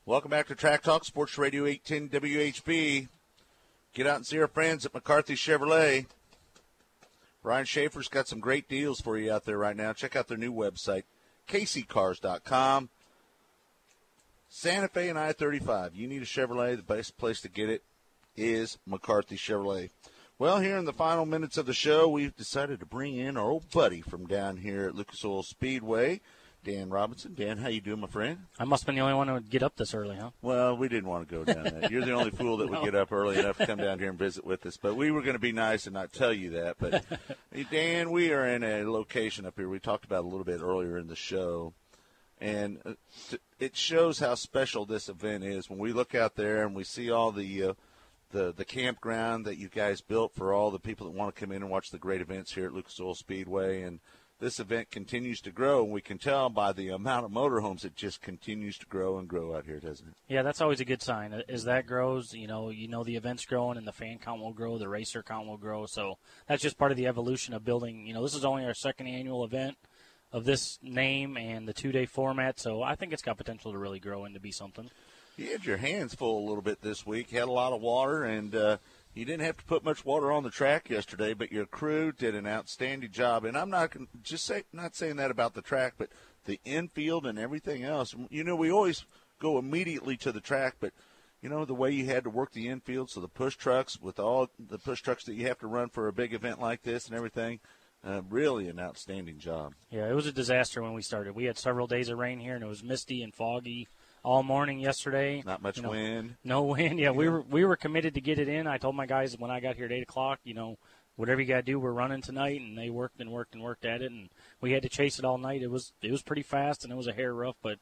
Welcome back to Track Talk, Sports Radio 810 WHB. Get out and see our friends at McCarthy Chevrolet. Brian Schaefer's got some great deals for you out there right now. Check out their new website, kccars.com. Santa Fe and I-35. You need a Chevrolet, the best place to get it is McCarthy Chevrolet. Well, here in the final minutes of the show, we've decided to bring in our old buddy from down here at Lucas Oil Speedway, Dan Robinson. Dan, how you doing, my friend? I must have been the only one who would get up this early, huh? Well, we didn't want to go down that. You're the only fool that would get up early enough to come down here and visit with us. But we were going to be nice and not tell you that. But, hey, Dan, we are in a location up here we talked about a little bit earlier in the show. And it shows how special this event is. When we look out there and we see all the campground that you guys built for all the people that want to come in and watch the great events here at Lucas Oil Speedway, and this event continues to grow, and we can tell by the amount of motorhomes it just continues to grow and grow out here, doesn't it? Yeah, that's always a good sign. As that grows, you know the event's growing and the fan count will grow, the racer count will grow. So that's just part of the evolution of building. This is only our second annual event of this name and the two-day format, so I think it's got potential to really grow and to be something. You had your hands full a little bit this week. You had a lot of water, and you didn't have to put much water on the track yesterday, but your crew did an outstanding job. And I'm not saying that about the track, but the infield and everything else. We always go immediately to the track, but the way you had to work the infield, so the push trucks with all the push trucks that you have to run for a big event like this and everything. Really an outstanding job. Yeah, it was a disaster when we started. We had several days of rain here, and it was misty and foggy all morning yesterday. Not much wind. No wind. Yeah, we were committed to get it in. I told my guys when I got here at 8 o'clock, whatever you got to do, we're running tonight, and they worked and worked and worked at it, and we had to chase it all night. It was pretty fast, and it was a hair rough, but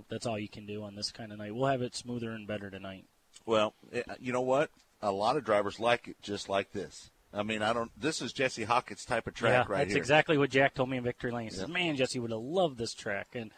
that's all you can do on this kind of night. We'll have it smoother and better tonight. Well, you know what? A lot of drivers like it just like this. I mean, this is Jesse Hawkins' type of track right here. That's exactly what Jack told me in Victory Lane. He says, man, Jesse would have loved this track. And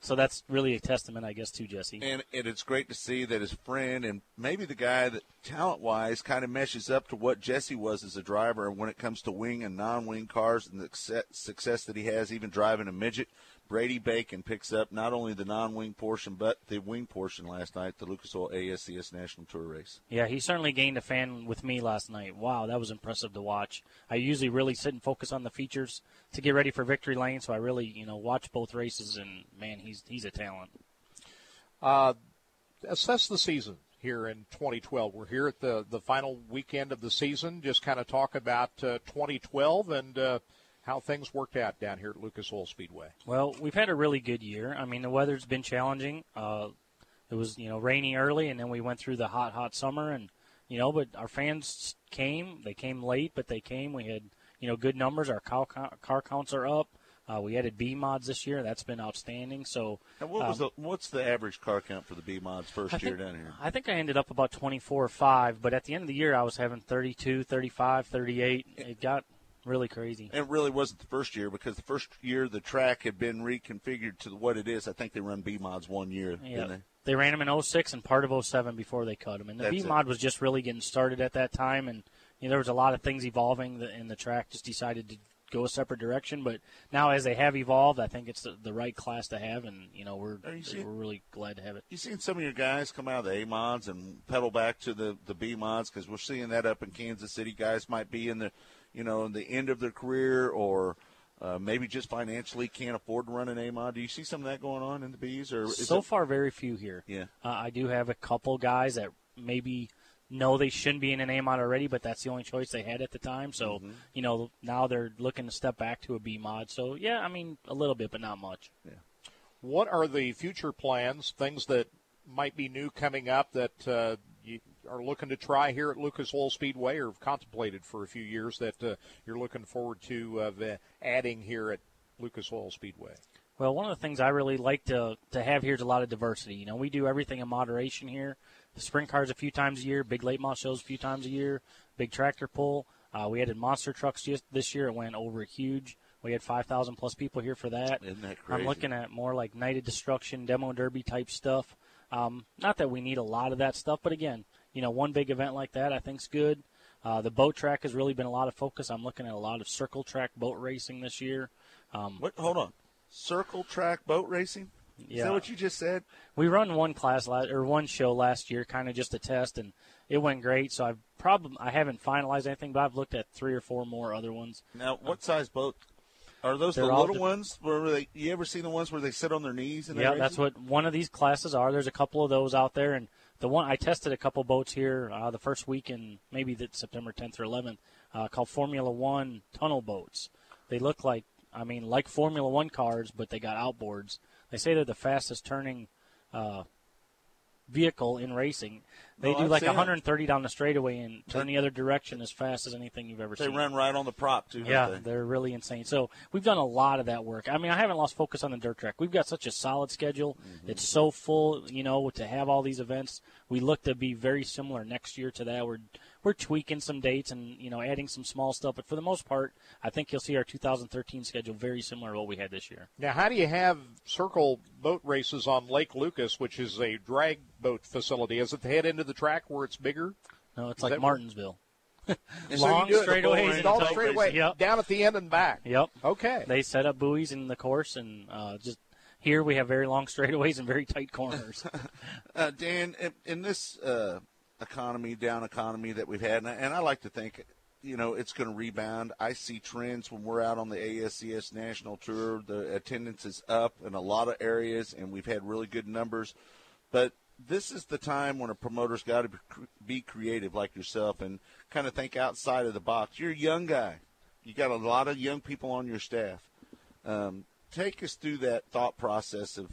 so that's really a testament, I guess, to Jesse. And it's great to see that his friend and maybe the guy that talent-wise kind of meshes up to what Jesse was as a driver when it comes to wing and non-wing cars and the success that he has even driving a midget. Brady Bacon picks up not only the non-wing portion but the wing portion last night, the Lucas Oil ASCS National Tour race. Yeah, he certainly gained a fan with me last night. Wow, that was impressive to watch. I usually really sit and focus on the features to get ready for Victory Lane, so I really, watch both races, and, man, he's a talent. Assess the season here in 2012. We're here at the final weekend of the season. Just kind of talk about 2012 and how things worked out down here at Lucas Oil Speedway. Well, we've had a really good year. I mean, the weather's been challenging. It was, rainy early, and then we went through the hot summer, and, but our fans came. They came late, but they came. We had, good numbers. Our car counts are up. We added B mods this year. That's been outstanding. So, and what's the average car count for the B mods first year down here? I think I ended up about 24 or 5, but at the end of the year I was having 32, 35, 38. It got really crazy. And it really wasn't the first year, because the first year the track had been reconfigured to what it is. I think they run B mods 1 year, didn't they? They ran them in 06 and part of 07 before they cut them. And the B mod was just really getting started at that time, and there was a lot of things evolving, and the track just decided to go a separate direction. But now as they have evolved, I think it's the right class to have, and we're really glad to have it. You seen some of your guys come out of the A mods and pedal back to the B mods, because we're seeing that up in Kansas City. Guys might be in the the end of their career, or maybe just financially can't afford to run an A mod. Do you see some of that going on in the Bs? Or so far, very few here. Yeah, I do have a couple guys that maybe know they shouldn't be in an A mod already, but that's the only choice they had at the time. So now they're looking to step back to a B mod. So yeah, I mean a little bit, but not much. Yeah. What are the future plans? Things that might be new coming up that you are looking to try here at Lucas Oil Speedway, or have contemplated for a few years that you're looking forward to adding here at Lucas Oil Speedway? Well, one of the things I really like to have here is a lot of diversity. We do everything in moderation here. The sprint cars a few times a year, big late model shows a few times a year, big tractor pull. We added monster trucks just this year. It went over huge. We had 5,000 plus people here for that. Isn't that crazy? I'm looking at more like Night of Destruction, Demo Derby type stuff. Not that we need a lot of that stuff, but again, one big event like that I think's good. The boat track has really been a lot of focus. I'm looking at a lot of circle track boat racing this year. Hold on. Circle track boat racing? Is that what you just said? We run one one show last year, kind of just a test, and it went great. So I haven't finalized anything, but I've looked at 3 or 4 more other ones. Now, what size boat are those? The little ones? You ever seen the ones where they sit on their knees? Yeah, that's what one of these classes are. There's a couple of those out there, and the one I tested a couple boats here the first week in maybe September 10th or 11th, called Formula One tunnel boats. They look like Formula One cars, but they got outboards. They say they're the fastest turning vehicle in racing. They do like 130 down the straightaway and turn the other direction as fast as anything you've ever seen. They run right on the prop, too, don't they? They're really insane. So we've done a lot of that work. I haven't lost focus on the dirt track. We've got such a solid schedule. Mm-hmm. It's so full, to have all these events. We look to be very similar next year to that. We're tweaking some dates and, adding some small stuff. But for the most part, I think you'll see our 2013 schedule very similar to what we had this year. Now, how do you have circle boat races on Lake Lucas, which is a drag boat facility? Is it the head end of the track where it's bigger? No, it's like Martinsville. Long straightaways. All straightaway, yep. Down at the end and back. Yep. Okay. They set up buoys in the course, and just here we have very long straightaways and very tight corners. Dan, in this down economy that we've had, and I like to think, it's going to rebound. I see trends when we're out on the ASCS National Tour. The attendance is up in a lot of areas, and we've had really good numbers. But this is the time when a promoter's got to be creative like yourself and kind of think outside of the box. You're a young guy. You got a lot of young people on your staff. Take us through that thought process of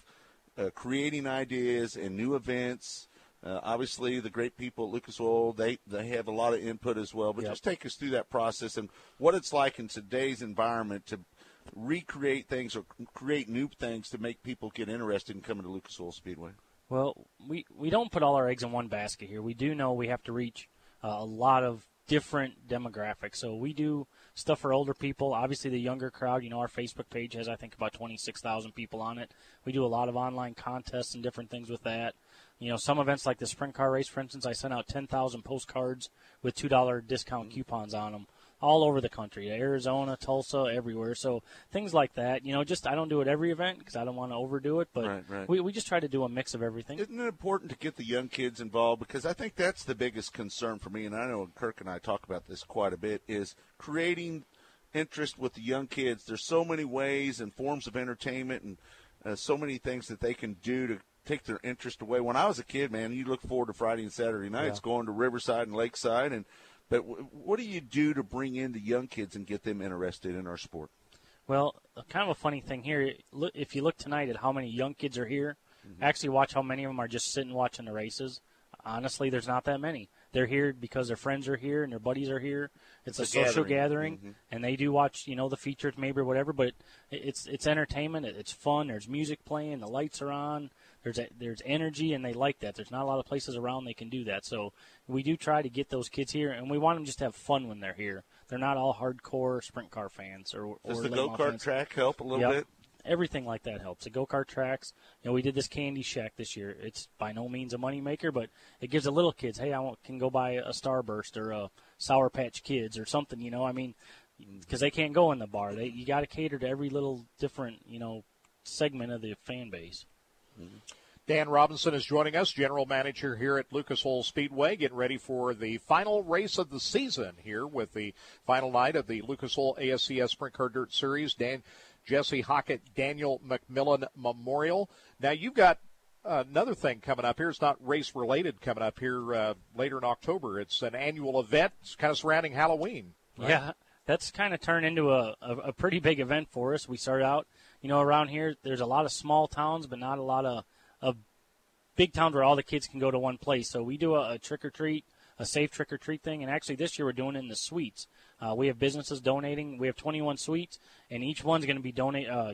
creating ideas and new events. Obviously, the great people at Lucas Oil, they have a lot of input as well. But just take us through that process and what it's like in today's environment to recreate things or create new things to make people get interested in coming to Lucas Oil Speedway. Well, we don't put all our eggs in one basket here. We do know we have to reach a lot of different demographics. So we do stuff for older people. Obviously, the younger crowd, our Facebook page has, I think, about 26,000 people on it. We do a lot of online contests and different things with that. Some events like the sprint car race, for instance, I sent out 10,000 postcards with $2 discount coupons on them all over the country, Arizona, Tulsa, everywhere. So things like that, I don't do it every event because I don't want to overdo it, but right. We just try to do a mix of everything. Isn't it important to get the young kids involved? Because I think that's the biggest concern for me, and I know Kirk and I talk about this quite a bit, is creating interest with the young kids. There's so many ways and forms of entertainment and so many things that they can do to take their interest away. When I was a kid, man, you look forward to Friday and Saturday nights going to Riverside and Lakeside, but what do you do to bring in the young kids and get them interested in our sport? Well, kind of a funny thing here, if you look tonight at how many young kids are here, actually watch how many of them are just sitting watching the races. Honestly, there's not that many. They're here because their friends are here and their buddies are here. It's a social gathering, and they do watch, the features maybe or whatever, but it's entertainment. It's fun. There's music playing. The lights are on. There's energy, and they like that. There's not a lot of places around they can do that. So we do try to get those kids here, and we want them just to have fun when they're here. They're not all hardcore sprint car fans. Does the go-kart track help a little bit? Everything like that helps. The go-kart tracks, we did this Candy Shack this year. It's by no means a moneymaker, but it gives the little kids, hey, can go buy a Starburst or a Sour Patch Kids or something, because they can't go in the bar. You got to cater to every little different, segment of the fan base. Dan Robinson is joining us, general manager here at Lucas Oil Speedway, getting ready for the final race of the season here with the final night of the Lucas Oil ASCS Sprint Car Dirt Series. Jesse Hockett, Daniel McMillan Memorial. Now, you've got another thing coming up here. It's not race-related coming up here later in October. It's an annual event. It's kind of surrounding Halloween. Right? Yeah, that's kind of turned into a pretty big event for us. We started out, around here, there's a lot of small towns, but not a lot of big towns where all the kids can go to one place. So we do a trick-or-treat, a safe trick-or-treat thing, and actually this year we're doing it in the suites. We have businesses donating. We have 21 suites, and each one's going to be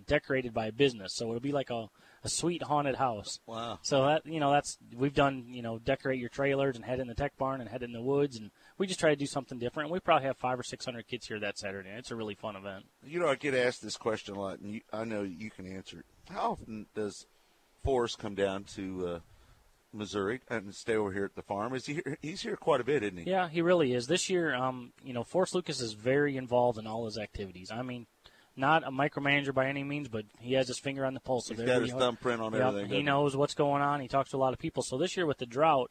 decorated by a business. So it'll be like a suite haunted house. Wow. So that's we've done, decorate your trailers and head in the tech barn and head in the woods, and we just try to do something different. We probably have 500 or 600 kids here that Saturday. It's a really fun event. I get asked this question a lot, and I know you can answer it. How often does Forrest come down to Missouri and stay over here at the farm? He's here quite a bit, isn't he? Yeah, he really is. This year, Forrest Lucas is very involved in all his activities. I mean, not a micromanager by any means, but he has his finger on the pulse of everything. He's got his thumbprint on everything. He knows what's going on. He talks to a lot of people. So this year with the drought,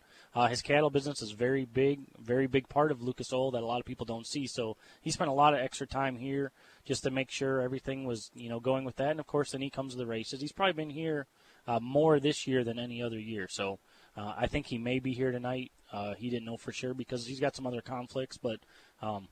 his cattle business is very big part of Lucas Oil that a lot of people don't see. So he spent a lot of extra time here just to make sure everything was, going with that. And, of course, then he comes to the races. He's probably been here more this year than any other year. So I think he may be here tonight. He didn't know for sure because he's got some other conflicts, but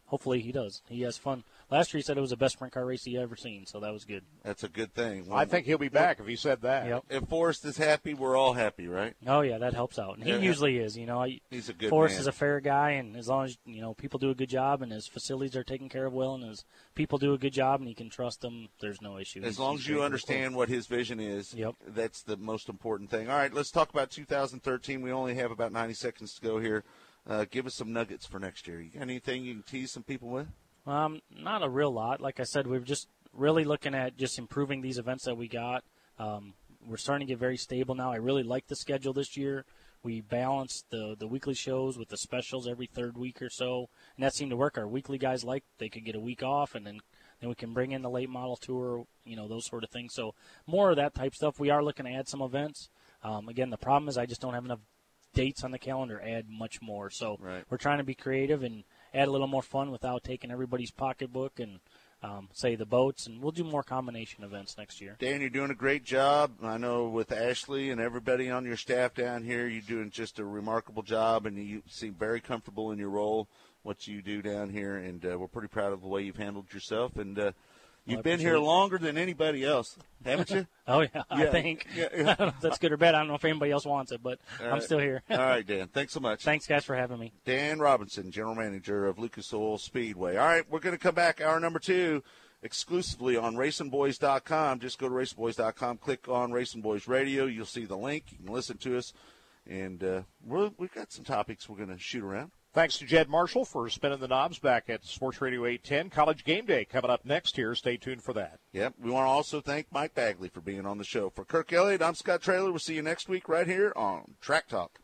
hopefully he does. He has fun. Last year he said it was the best sprint car race he ever seen, so that was good. That's a good thing. I think he'll be back if he said that. Yep. If Forrest is happy, we're all happy, right? Oh, yeah, that helps out. And he usually is. He's a good Forrest man. is a fair guy, and as long as, people do a good job and his facilities are taken care of well and his people do a good job and he can trust them, there's no issue. As long as you understand what his vision is, that's the most important thing. All right, let's talk about 2013. We only have about 90 seconds to go here. Give us some nuggets for next year. You got anything you can tease some people with? Not a real lot. Like I said, we're just really looking at just improving these events that we got. We're starting to get very stable now. I really like the schedule this year. We balanced the weekly shows with the specials every third week or so, and that seemed to work. Our weekly guys they could get a week off, and then we can bring in the late model tour, those sort of things. So more of that type stuff. We are looking to add some events. Again, the problem is I just don't have enough dates on the calendar, add much more. So We're trying to be creative and add a little more fun without taking everybody's pocketbook and, say, the boats. And we'll do more combination events next year. Dan, you're doing a great job. I know with Ashley and everybody on your staff down here, you're doing just a remarkable job, and you seem very comfortable in your role, what you do down here. And we're pretty proud of the way you've handled yourself. And you've been here longer than anybody else, haven't you? Oh, yeah, I think. I don't know if that's good or bad. I don't know if anybody else wants it, but I'm still here. All right, Dan. Thanks so much. Thanks, guys, for having me. Dan Robinson, General Manager of Lucas Oil Speedway. All right, we're going to come back, hour number 2, exclusively on RacinBoys.com. Just go to RacinBoys.com, click on Racing Boys Radio. You'll see the link. You can listen to us. And we've got some topics we're going to shoot around. Thanks to Jed Marshall for spinning the knobs back at Sports Radio 810. College Game Day coming up next here. Stay tuned for that. Yep. We want to also thank Mike Bagley for being on the show. For Kirk Elliott, I'm Scott Traylor. We'll see you next week right here on Track Talk.